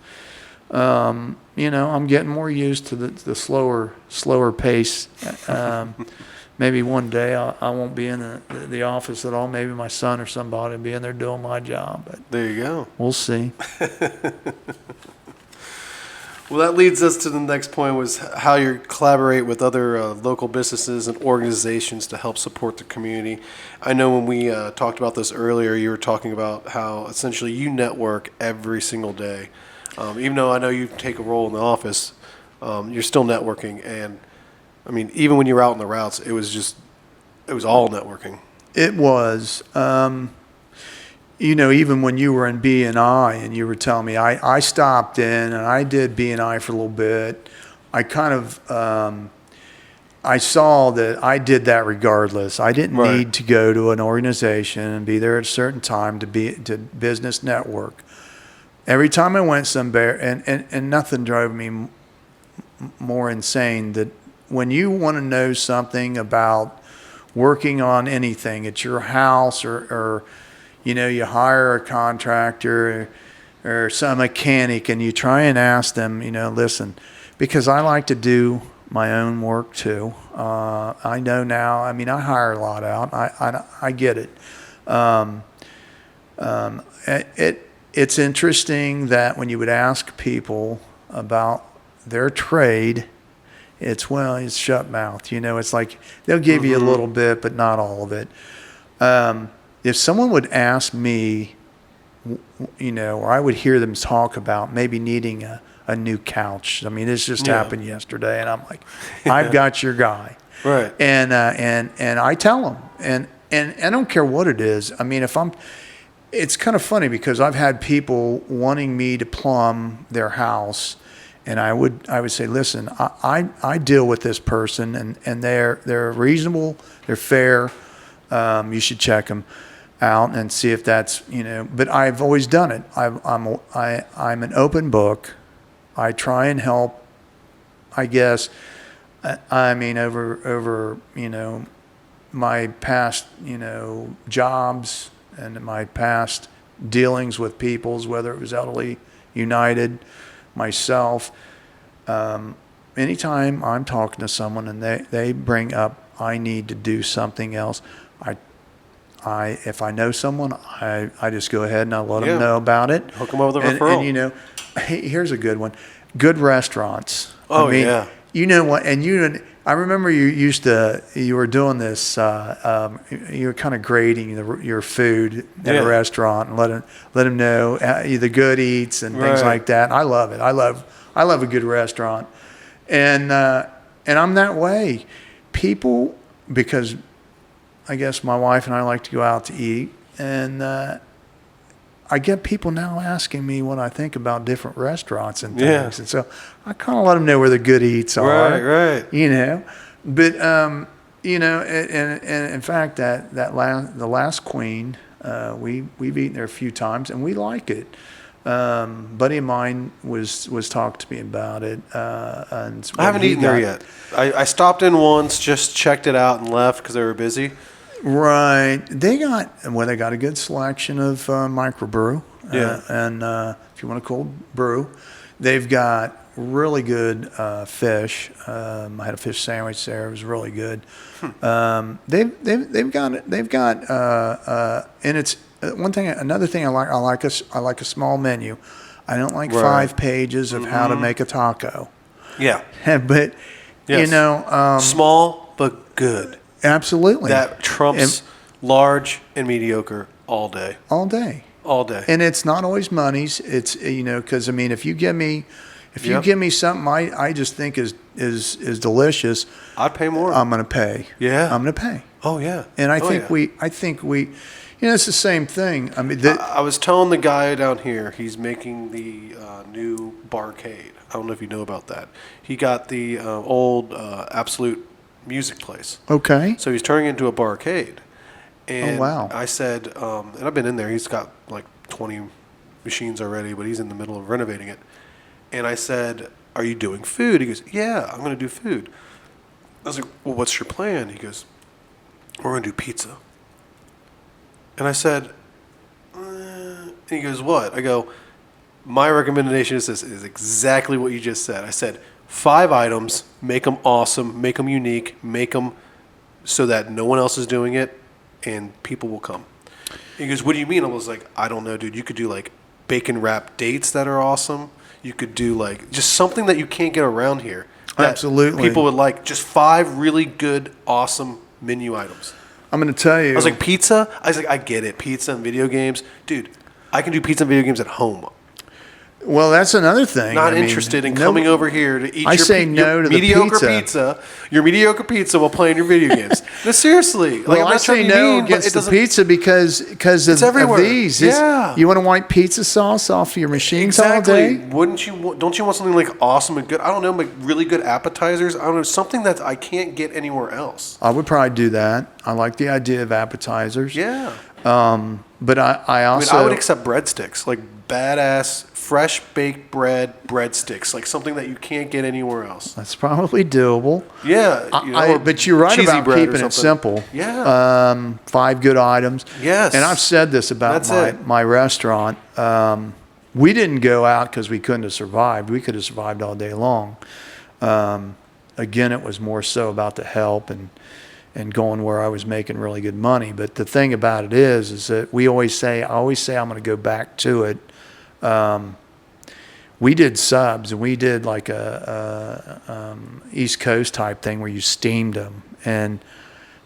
I'm getting more used to the slower pace. Maybe one day I won't be in the office at all. Maybe my son or somebody will be in there doing my job. But There you go. we'll see. Well, that leads us to the next point, was how you collaborate with other local businesses and organizations to help support the community. I know when we talked about this earlier, you were talking about how essentially you network every single day. Even though I know you take a role in the office, you're still networking. And I mean, even when you were out on the routes, it was all networking. It was. Even when you were in B&I and you were telling me, I stopped in and I did B&I for a little bit. I kind of, I saw that I did that regardless. I didn't Right. need to go to an organization and be there at a certain time to business network. Every time I went somewhere, and nothing drove me more insane that when you want to know something about working on anything at your house or you hire a contractor or some mechanic and you try and ask them, listen, because I like to do my own work too. I know now, I hire a lot out. I get it. It's interesting that when you would ask people about their trade, it's shut mouth. It's like they'll give you a little bit, but not all of it. If someone would ask me, or I would hear them talk about maybe needing a new couch. This just happened yesterday, and I'm like, I've got your guy. Right. And I tell them, and I don't care what it is. It's kind of funny because I've had people wanting me to plumb their house, and I would say, listen, I deal with this person, and they're reasonable, they're fair. You should check them out and see if that's, but I've always done it. I'm an open book. I try and help, I guess. Over my past, jobs and my past dealings with peoples, whether it was Elderly United, myself, anytime I'm talking to someone and they bring up, I need to do something else, if I know someone, I just go ahead and I let them know about it. Hook them up with a referral. And hey, here's a good one. Good restaurants. Oh, yeah. You know what? And I remember you were doing this. You were kind of grading your food at a restaurant and let them know the good eats and things like that. I love it. I love a good restaurant, and I'm that way. People because I guess my wife and I like to go out to eat, and I get people now asking me what I think about different restaurants and things, Yeah. and so I kind of let them know where the good eats are, Right. You know, but you know, and in fact, the last Queen, we've eaten there a few times, and we like it. Buddy of mine was talking to me about it, and I haven't eaten there yet. I stopped in once, just checked it out and left because they were busy. Right. They got a good selection of microbrew. Yeah. And if you want a cold brew, they've got really good fish. I had a fish sandwich there. It was really good. They've got and it's another thing I like a small menu. I don't like Right. 5 pages of how to make a taco. Yeah. But you Yes. know, Small but good. absolutely. That trumps large and mediocre all day. all day. All day. And it's not always money's. It's, you know, because I mean, if you give me something I just think is delicious, I'd pay more. I'm going to pay. Yeah. I'm going to pay. Oh, yeah. And I Oh, think yeah. you know, it's the same thing. I mean, I was telling the guy down here, he's making the new barcade. I don't know if you know about that. He got the old Absolute music place. okay. So he's turning it into a barcade. And Oh, wow. I said, and I've been in there, he's got like 20 machines already, but he's in the middle of renovating it. And I said, are you doing food? He goes, yeah, I'm going to do food. I was like, well, what's your plan? He goes, we're going to do pizza. And I said, and he goes, what? I go, my recommendation is this, is exactly what you just said. I said, 5 items, make them awesome, make them unique, make them so that no one else is doing it, and people will come. He goes, what do you mean? I was like, I don't know, dude. You could do like bacon wrapped dates that are awesome. You could do like just something that you can't get around here. That Absolutely. people would like. Just 5 really good, awesome menu items. I'm going to tell you. I was like, pizza? I was like, I get it. Pizza and video games. Dude, I can do pizza and video games at home. well, that's another thing. Not I mean, interested in coming over here to eat I say no your to the mediocre pizza. Your mediocre pizza while playing your video games. No, seriously. Like, Well, I'm I not say trying to be no mean, but against it the doesn't- pizza because of everywhere. these. Yeah. You want to wipe pizza sauce off of your machines all Exactly. day? Wouldn't you? Don't you want something like awesome and good? I don't know, like really good appetizers. I don't know, something that I can't get anywhere else. I would probably do that. I like the idea of appetizers. Yeah. But I I mean, also I would accept breadsticks, like badass, fresh baked breadsticks, like something that you can't get anywhere else. that's probably doable. Yeah. or But you're right cheesy about bread or keeping it something. simple. Yeah. 5 good items. Yes. And I've said this about That's it. my restaurant. We didn't go out because we couldn't have survived. We could have survived all day long. Again, it was more so about the help and going where I was making really good money. But the thing about it is that I always say I'm going to go back to it. We did subs, and we did like a East Coast type thing where you steamed them, and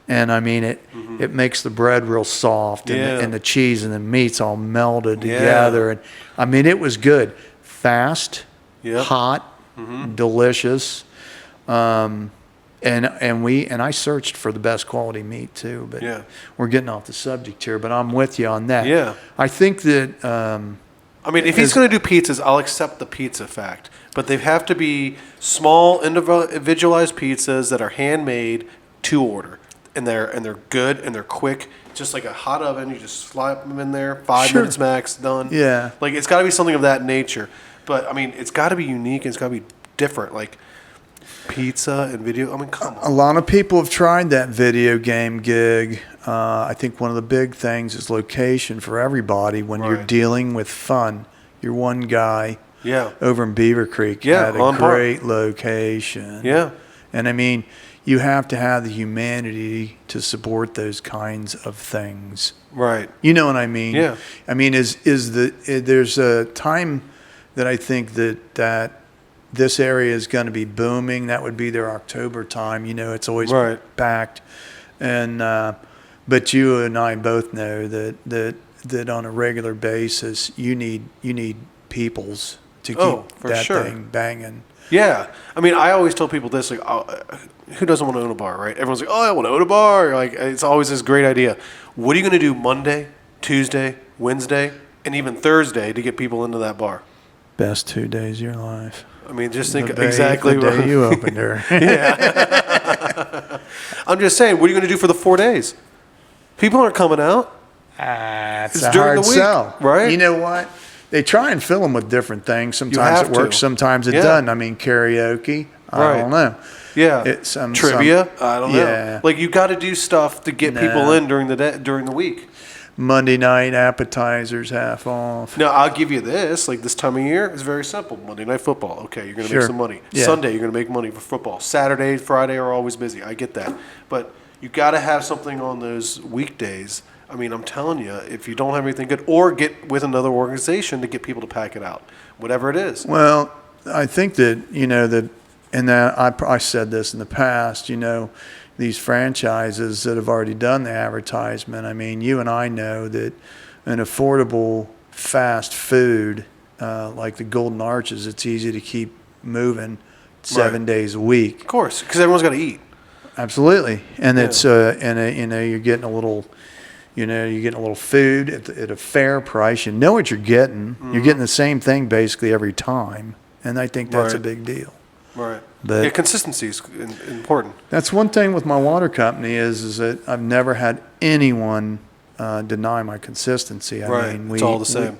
I mean it makes the bread real soft, and, Yeah. and the cheese and the meats all melded Yeah. together, and I mean it was good, fast, Yep. hot, delicious. And I searched for the best quality meat too, but Yeah. we're getting off the subject here. But I'm with you on that. Yeah. I think that I mean, if he's going to do pizzas, I'll accept the pizza fact. But they have to be small, individualized pizzas that are handmade to order, and they're good and they're quick. Just like a hot oven, you just slap them in there, 5 Sure. minutes max, done. Yeah. Like it's got to be something of that nature. But I mean, it's got to be unique and it's got to be different. Like pizza and video. I mean, come a on. lot of people have tried that video game gig. I think one of the big things is location for everybody. When you're Right. dealing with fun, you're one guy Yeah. over in Beaver Creek Yeah, had a on par. great location. Yeah. And I mean, you have to have the humanity to support those kinds of things. Right. You know what I mean? Yeah. I mean, there's a time that I think that this area is going to be booming. That would be their October time. You know, it's always Right. packed. And but you and I both know that on a regular basis, you need peoples to keep Oh, for that sure. thing banging. Yeah. I mean, I always tell people this, like, who doesn't want to own a bar, right? Everyone's like, oh, I want to own a bar. Like, it's always this great idea. What are you going to do Monday, Tuesday, Wednesday, and even Thursday to get people into that bar? Best 2 days of your life. I mean, just think The day- exactly the day you opened her. I'm just saying, what are you going to do for the 4 days? People aren't coming out. It's It's a during hard the week, sell, right? You know what? They try and fill them with different things. Sometimes have it works, to. sometimes it Yeah. doesn't. I mean, karaoke. I Right. don't know. Yeah. It's Trivia. I don't know. Yeah. Like, you got to do stuff to get people Nah. in during the day, during the week. Monday night appetizers half off. Now, I'll give you this. Like, this time of year is very simple. Monday Night Football. Okay, you're going to Sure. make some money. Yeah. Sunday, you're going to make money for football. Saturday, Friday are always busy. I get that. But you got to have something on those weekdays. I mean, I'm telling you, if you don't have anything good, or get with another organization to get people to pack it out, whatever it is. Well, I think that, and that I said this in the past, these franchises that have already done the advertisement. I mean, you and I know that an affordable fast food like the Golden Arches, it's easy to keep moving 7 days a week. Of course, because everyone's got to eat. Absolutely, and Yeah. it's you're getting a little. You're getting a little food at a fair price. You know what you're getting. Mm-hmm. You're getting the same thing basically every time, and I think that's a Right. big deal. Right. But- yeah, consistency is important. That's one thing with my water company is that I've never had anyone deny my consistency. I Right. mean, It's all the same.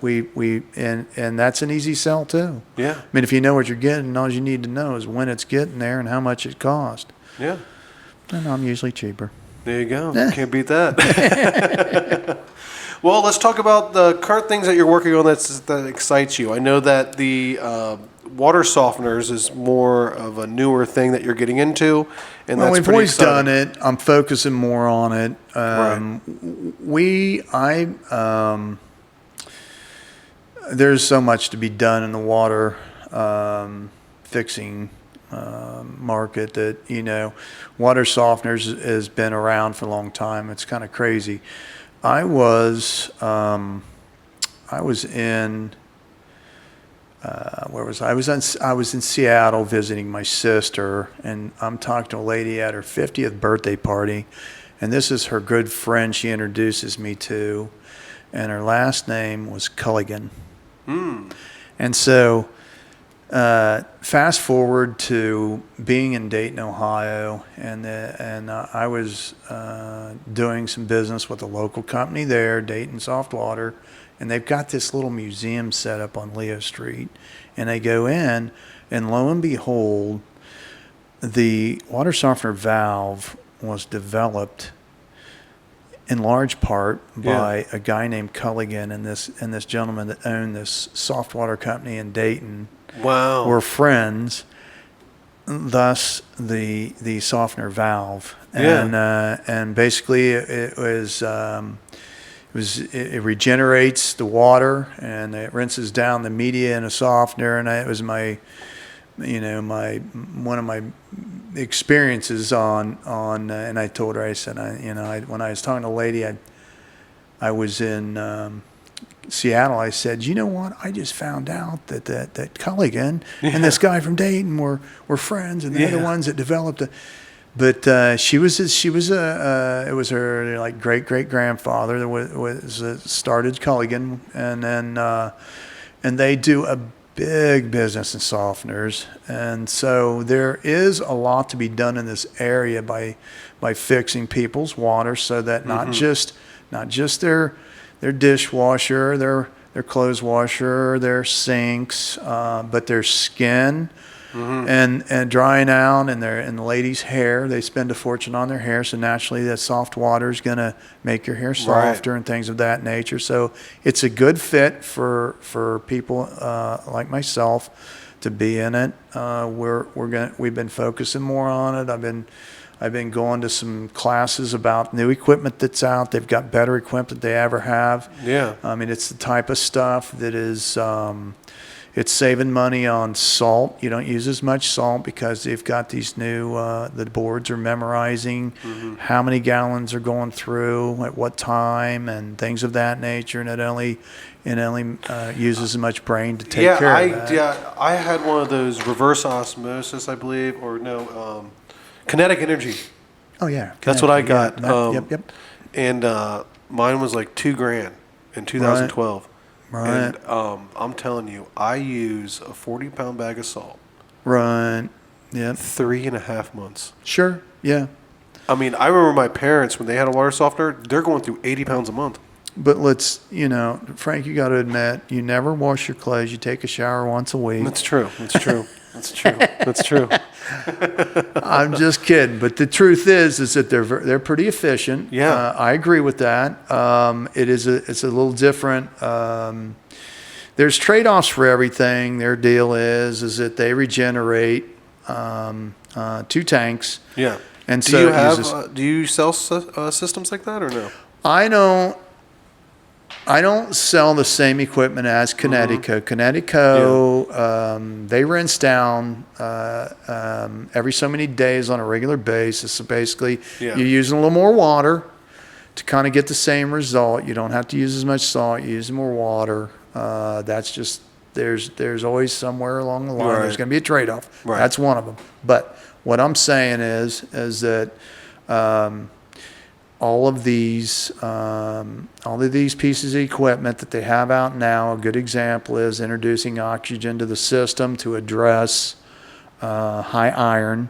And that's an easy sell too. Yeah. I mean, if you know what you're getting, all you need to know is when it's getting there and how much it costs. Yeah. And I'm usually cheaper. There you go. Can't beat that. Well, let's talk about the current things that you're working on that excites you. I know that the water softeners is more of a newer thing that you're getting into, and Well, that's we've pretty always exciting. done it. I'm focusing more on it. There's so much to be done in the water fixing market that, water softeners has been around for a long time. It's kind of crazy. I was in where was I? I was in Seattle visiting my sister, and I'm talking to a lady at her 50th birthday party, and this is her good friend she introduces me to, and her last name was Culligan. And so fast forward to being in Dayton, Ohio, and I was doing some business with a local company there, Dayton Soft Water, and they've got this little museum set up on Leo Street, and I go in, and lo and behold, the water softener valve was developed in large part by a guy named Culligan and this gentleman that owned this soft water company in Dayton. Wow. Were friends, thus the softener valve. And basically it regenerates the water and it rinses down the media in a softener, and it was my one of my experiences on and I told her, I said, when I was talking to a lady, I was in Seattle, I said, you know what? I just found out that Culligan and this guy from Dayton were friends, and they're the ones that developed it. But it was her like great grandfather that was started Culligan, and then and they do a big business in softeners, and so there is a lot to be done in this area by fixing people's water so that not just their dishwasher, their clothes washer, their sinks, but their skin and drying out, and the ladies' hair. They spend a fortune on their hair, so naturally that soft water is going to make your hair softer and things of that nature. So it's a good fit for people like myself to be in it. We've been focusing more on it. I've been going to some classes about new equipment that's out. They've got better equipment than they ever have. Yeah. I mean, it's the type of stuff that is, It's saving money on salt. You don't use as much salt because they've got these new, the boards are memorizing how many gallons are going through at what time and things of that nature. And it only uses as much brain to take care of that. Yeah, I had one of those reverse osmosis, I believe, or no, kinetic energy. Oh yeah. That's what I got. Yep. And mine was like $2,000 in 2012. Right. And I'm telling you, I use a 40-pound bag of salt. Right. Yep. 3.5 months. Sure. Yeah. I mean, I remember my parents, when they had a water softener, they're going through 80 pounds a month. But Frank, you got to admit, you never wash your clothes. You take a shower once a week. That's true. That's true. That's true. That's true. I'm just kidding. But the truth is that they're pretty efficient. Yeah. I agree with that. It's a little different. There's trade-offs for everything. Their deal is that they regenerate 2 tanks. Yeah. And do so you it have? uses- Do you sell systems like that or no? I don't sell the same equipment as Connecticut. Connecticut, they rinse down every so many days on a regular basis. So basically, Yeah. you're using a little more water to kind of get the same result. You don't have to use as much salt. You use more water. That's just there's always somewhere along the line Right. there's going to be a trade-off. Right. That's one of them. But what I'm saying is that all of these pieces of equipment that they have out now, a good example is introducing oxygen to the system to address high iron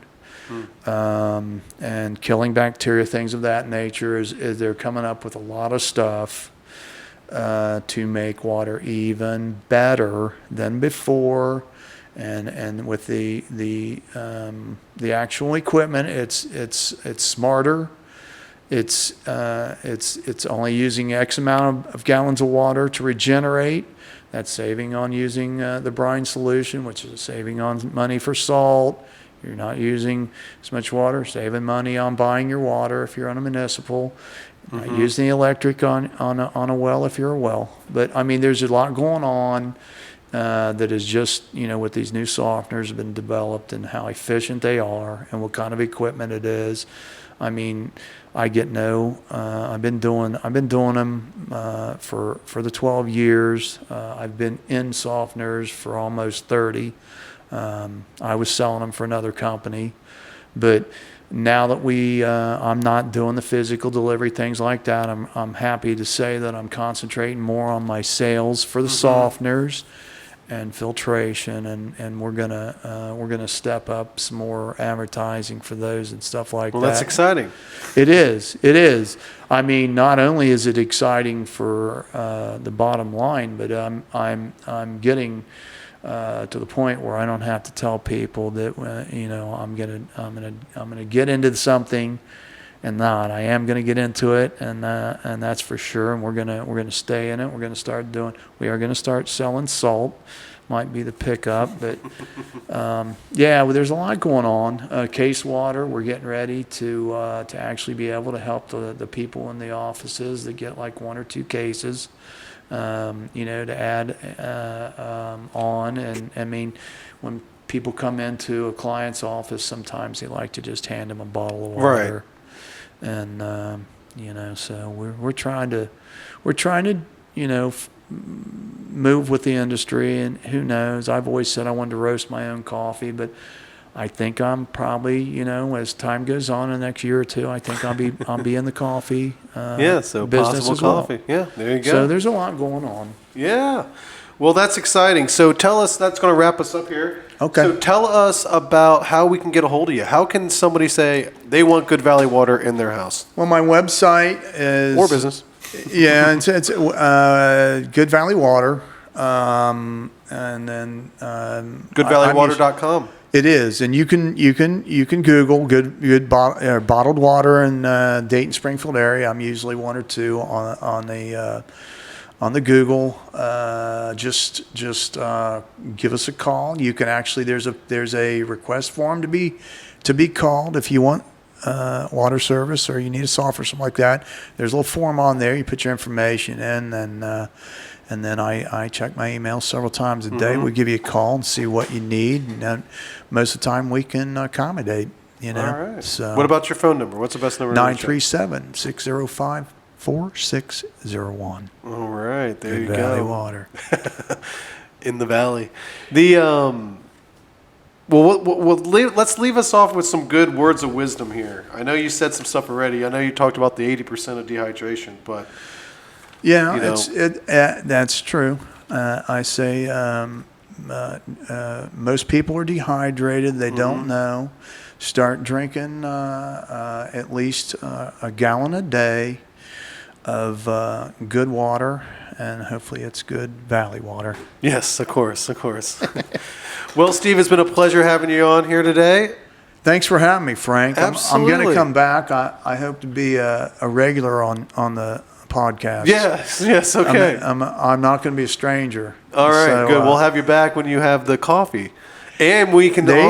and killing bacteria, things of that nature. Is they're coming up with a lot of stuff to make water even better than before. And with the actual equipment, it's smarter. It's only using X amount of gallons of water to regenerate. That's saving on using the brine solution, which is saving on money for salt. You're not using as much water, saving money on buying your water if you're on a municipal. Not using the electric on a well if you're a well. But I mean, there's a lot going on that is just, with these new softeners have been developed and how efficient they are and what kind of equipment it is. I mean, I've been doing them for the 12 years. I've been in softeners for almost 30. I was selling them for another company, but now that I'm not doing the physical delivery, things like that, I'm happy to say that I'm concentrating more on my sales for the softeners and filtration, and we're gonna step up some more advertising for those and stuff like that. Well, that's exciting. It is. I mean, not only is it exciting for the bottom line, but I'm getting to the point where I don't have to tell people that I'm gonna get into something. And I am going to get into it, and that's for sure. And we're gonna stay in it. We are going to start selling salt. Might be the pickup, but well, there's a lot going on. Case water. We're getting ready to actually be able to help the people in the offices that get like 1 or 2 cases. To add on. And I mean, when people come into a client's office, sometimes they like to just hand them a bottle of water. Right. And so we're trying to move with the industry, and who knows? I've always said I wanted to roast my own coffee, but I think I'm probably as time goes on in the next year or two, I think I'll be in the coffee So business possible as well. coffee. Yeah, there you go. So there's a lot going on. Yeah. Well, that's exciting. So tell us, that's going to wrap us up here. Okay. So tell us about how we can get a hold of you. How can somebody say they want Good Valley water in their house? Well, my website is Or business. Yeah, it's Good Valley Water, and then GoodValleyWater.com. It is, and you can Google good bottled water in Dayton Springfield area. I'm usually 1 or 2 on the Google. Just give us a call. You can actually there's a request form to be called if you want water service or you need a softener or something like that. There's a little form on there. You put your information in, And then I check my email several times a Mm-hmm. day. We give you a call and see what you need. And then most of the time we can accommodate, you know. All right. So What about your phone number? What's the best number? to reach you? 937-605-4601. All right, there Good you Valley go. Water. In the valley. Let's leave us off with some good words of wisdom here. I know you said some stuff already. I know you talked about the 80% of dehydration, but Yeah, you know. that's true. I say most people are dehydrated. They don't know. Start drinking at least a gallon a day of good water, and hopefully it's good valley water. Yes, of course. Well, Steve, it's been a pleasure having you on here today. Thanks for having me, Frank. I'm going Absolutely. to come back. I hope to be a regular on the podcast. Yes, okay. I'm not going to be a stranger. All right, So, good. We'll have you back when you have the coffee. And we can There you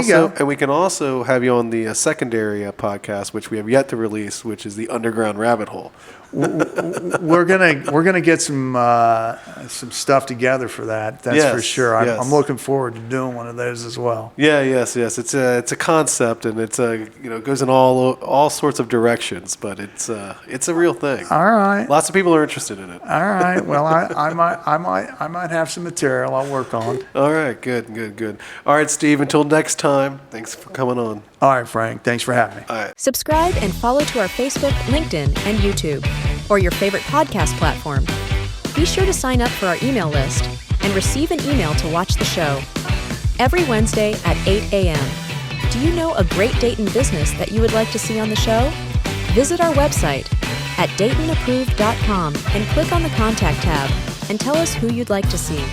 also go. have you on the secondary podcast, which we have yet to release, which is the Underground Rabbit Hole. we're gonna get some stuff together for that. That's for Yes, sure. yes. I'm looking forward to doing one of those as well. Yeah, yes. It's a concept, and it goes in all sorts of directions, but it's a real thing. All right. Lots of people are interested in it. All right. Well, I might have some material I'll work on. All right, good. All right, Steve. Until next time. Thanks for coming on. All right, Frank. Thanks for having me. All right. Subscribe and follow to our Facebook, LinkedIn, and YouTube, or your favorite podcast platform. Be sure to sign up for our email list and receive an email to watch the show. Every Wednesday at 8 a.m. Do you know a great Dayton business that you would like to see on the show? Visit our website at DaytonApproved.com and click on the Contact tab and tell us who you'd like to see.